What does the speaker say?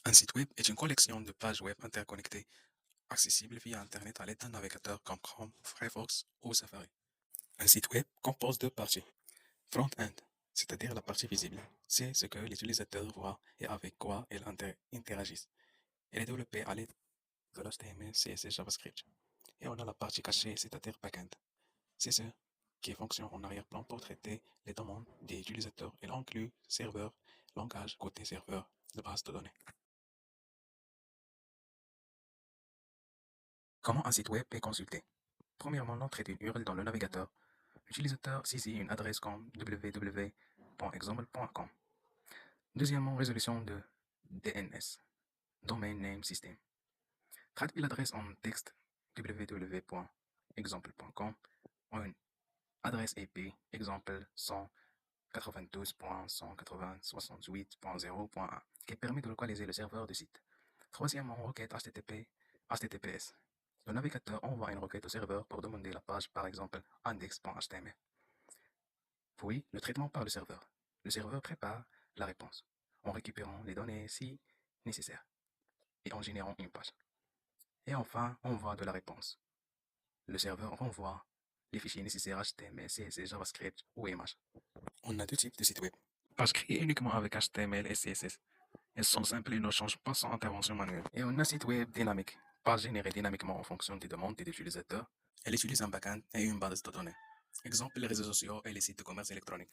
Un site web est une collection de pages web interconnectées, accessibles via Internet à l'aide d'un navigateur comme Chrome, Firefox ou Safari. Un site web compose deux parties. Front-end, c'est-à-dire la partie visible, c'est ce que l'utilisateur voit et avec quoi il interagit. Elle est développée à l'aide de l'HTML, CSS, JavaScript. Et on a la partie cachée, c'est-à-dire backend. C'est ce qui fonctionne en arrière-plan pour traiter les demandes des utilisateurs. Elle inclut serveur, langage côté serveur de base de données. Comment un site web est consulté? Premièrement, l'entrée d'une URL dans le navigateur. L'utilisateur saisit une adresse comme www.example.com. Deuxièmement, résolution de DNS, Domain Name System. Traduit l'adresse en texte www.exemple.com en une adresse IP, exemple 192.180.68.0.1, qui permet de localiser le serveur du site. Troisièmement, requête HTTPS. Le navigateur envoie une requête au serveur pour demander la page, par exemple index.html. Puis, le traitement par le serveur. Le serveur prépare la réponse en récupérant les données si nécessaire et en générant une page. Et enfin, envoi de la réponse. Le serveur renvoie les fichiers nécessaires HTML, CSS, JavaScript ou images. On a deux types de sites web. Pages créées uniquement avec HTML et CSS. Elles sont simples et ne changent pas sans intervention manuelle. Et on a un site web dynamique. Page générée dynamiquement en fonction des demandes des utilisateurs. Elle utilise un backend et une base de données. Exemple, les réseaux sociaux et les sites de commerce électronique.